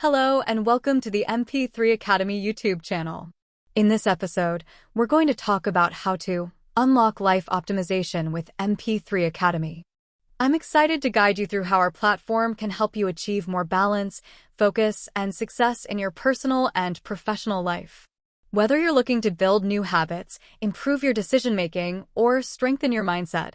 Hello and welcome to the mp3.Academy YouTube channel. In this episode, we're going to talk about how to unlock life optimization with mp3.Academy. I'm excited to guide you through how our platform can help you achieve more balance, focus, and success in your personal and professional life. Whether you're looking to build new habits, improve your decision-making, or strengthen your mindset,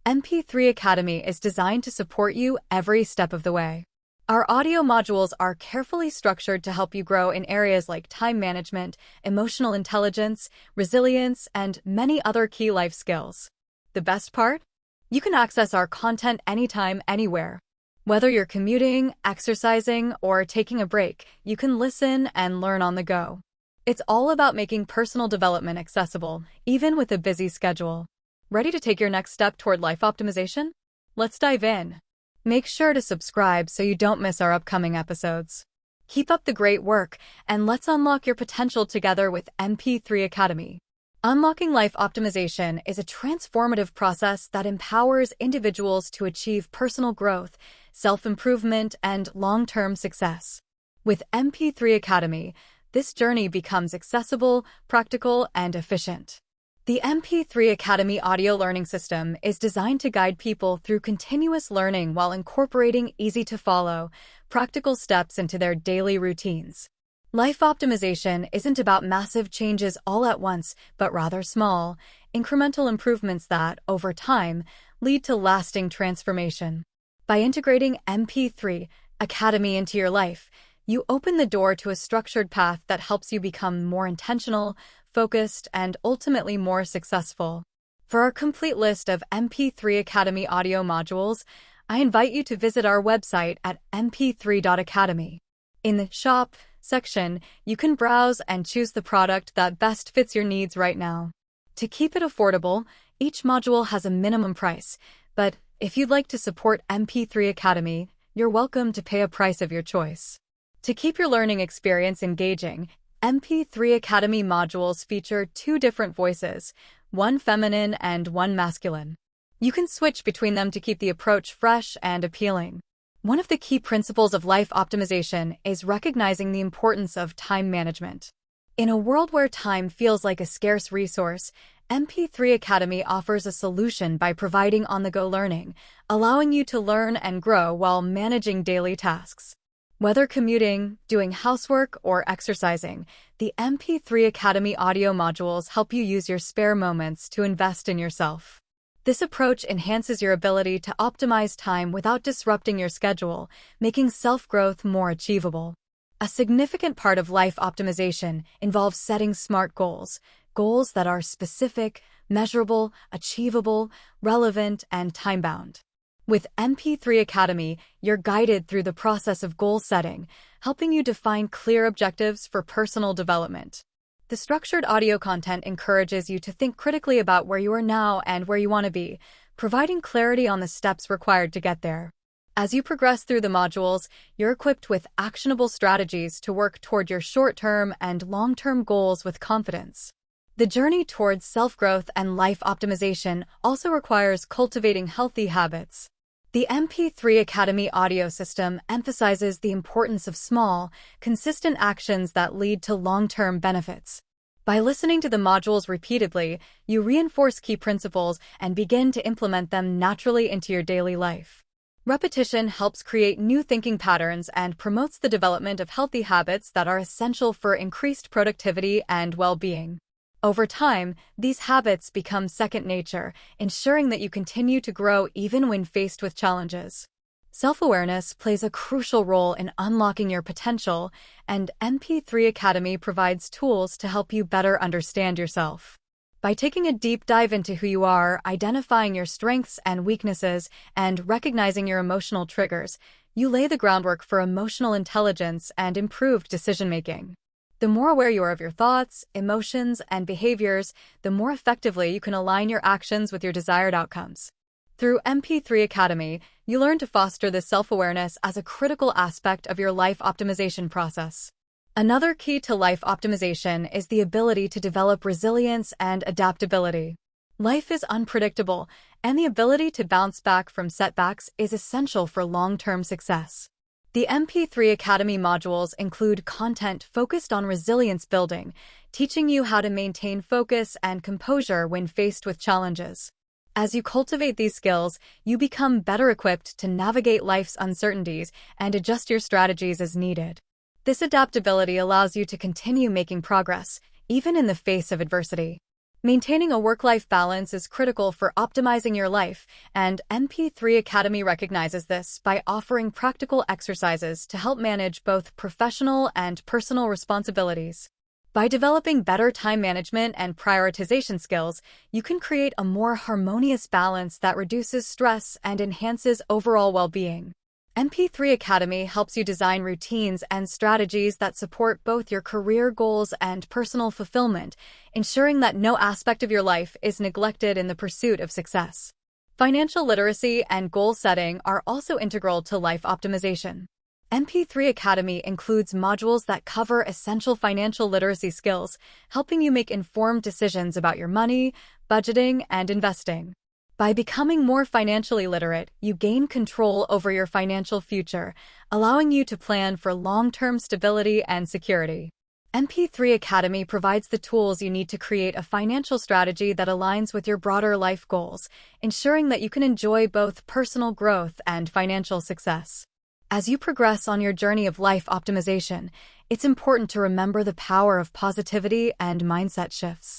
mp3.Academy is designed to support you every step of the way. Our audio modules are carefully structured to help you grow in areas like time management, emotional intelligence, resilience, and many other key life skills. The best part? You can access our content anytime, anywhere. Whether you're commuting, exercising, or taking a break, you can listen and learn on the go. It's all about making personal development accessible, even with a busy schedule. Ready to take your next step toward life optimization? Let's dive in. Make sure to subscribe so you don't miss our upcoming episodes. Keep up the great work, and let's unlock your potential together with mp3.Academy. Unlocking life optimization is a transformative process that empowers individuals to achieve personal growth, self-improvement, and long-term success. With mp3.Academy, this journey becomes accessible, practical, and efficient. The mp3.Academy audio learning system is designed to guide people through continuous learning while incorporating easy-to-follow, practical steps into their daily routines. Life optimization isn't about massive changes all at once, but rather small, incremental improvements that, over time, lead to lasting transformation. By integrating mp3.Academy into your life, you open the door to a structured path that helps you become more intentional, focused, and ultimately more successful. For our complete list of mp3.Academy audio modules, I invite you to visit our website at mp3.Academy. In the Shop section, you can browse and choose the product that best fits your needs right now. To keep it affordable, each module has a minimum price, but if you'd like to support mp3.Academy, you're welcome to pay a price of your choice. To keep your learning experience engaging, mp3.Academy modules feature two different voices, one feminine and one masculine. You can switch between them to keep the approach fresh and appealing. One of the key principles of life optimization is recognizing the importance of time management. In a world where time feels like a scarce resource, mp3.Academy offers a solution by providing on-the-go learning, allowing you to learn and grow while managing daily tasks. Whether commuting, doing housework, or exercising, the mp3.Academy audio modules help you use your spare moments to invest in yourself. This approach enhances your ability to optimize time without disrupting your schedule, making self-growth more achievable. A significant part of life optimization involves setting SMART goals, goals that are specific, measurable, achievable, relevant, and time-bound. With mp3.Academy, you're guided through the process of goal setting, helping you define clear objectives for personal development. The structured audio content encourages you to think critically about where you are now and where you want to be, providing clarity on the steps required to get there. As you progress through the modules, you're equipped with actionable strategies to work toward your short-term and long-term goals with confidence. The journey towards self-growth and life optimization also requires cultivating healthy habits. The mp3.Academy audio system emphasizes the importance of small, consistent actions that lead to long-term benefits. By listening to the modules repeatedly, you reinforce key principles and begin to implement them naturally into your daily life. Repetition helps create new thinking patterns and promotes the development of healthy habits that are essential for increased productivity and well-being. Over time, these habits become second nature, ensuring that you continue to grow even when faced with challenges. Self-awareness plays a crucial role in unlocking your potential, and mp3.Academy provides tools to help you better understand yourself. By taking a deep dive into who you are, identifying your strengths and weaknesses, and recognizing your emotional triggers, you lay the groundwork for emotional intelligence and improved decision-making. The more aware you are of your thoughts, emotions, and behaviors, the more effectively you can align your actions with your desired outcomes. Through mp3.Academy, you learn to foster this self-awareness as a critical aspect of your life optimization process. Another key to life optimization is the ability to develop resilience and adaptability. Life is unpredictable, and the ability to bounce back from setbacks is essential for long-term success. The MP3 Academy modules include content focused on resilience building, teaching you how to maintain focus and composure when faced with challenges. As you cultivate these skills, you become better equipped to navigate life's uncertainties and adjust your strategies as needed. This adaptability allows you to continue making progress, even in the face of adversity. Maintaining a work-life balance is critical for optimizing your life, and mp3 Academy recognizes this by offering practical exercises to help manage both professional and personal responsibilities. By developing better time management and prioritization skills, you can create a more harmonious balance that reduces stress and enhances overall well-being. mp3 Academy helps you design routines and strategies that support both your career goals and personal fulfillment, ensuring that no aspect of your life is neglected in the pursuit of success. Financial literacy and goal setting are also integral to life optimization. mp3 Academy includes modules that cover essential financial literacy skills, helping you make informed decisions about your money, budgeting, and investing. By becoming more financially literate, you gain control over your financial future, allowing you to plan for long-term stability and security. mp3 Academy provides the tools you need to create a financial strategy that aligns with your broader life goals, ensuring that you can enjoy both personal growth and financial success. As you progress on your journey of life optimization, it's important to remember the power of positivity and mindset shifts.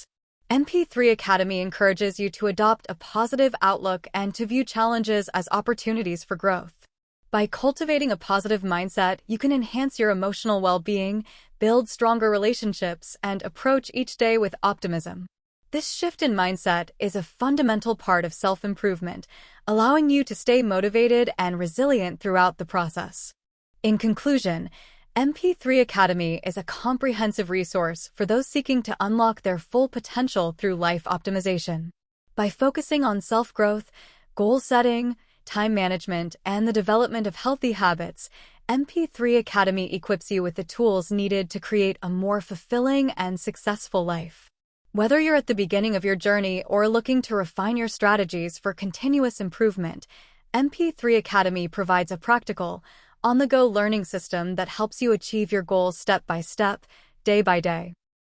mp3 Academy encourages you to adopt a positive outlook and to view challenges as opportunities for growth. By cultivating a positive mindset, you can enhance your emotional well-being, build stronger relationships, and approach each day with optimism. This shift in mindset is a fundamental part of self-improvement, allowing you to stay motivated and resilient throughout the process. In conclusion, mp3 Academy is a comprehensive resource for those seeking to unlock their full potential through life optimization. By focusing on self-growth, goal setting, time management, and the development of healthy habits, mp3 Academy equips you with the tools needed to create a more fulfilling and successful life. Whether you're at the beginning of your journey or looking to refine your strategies for continuous improvement, mp3 Academy provides a practical, on-the-go learning system that helps you achieve your goals step by step, day by day.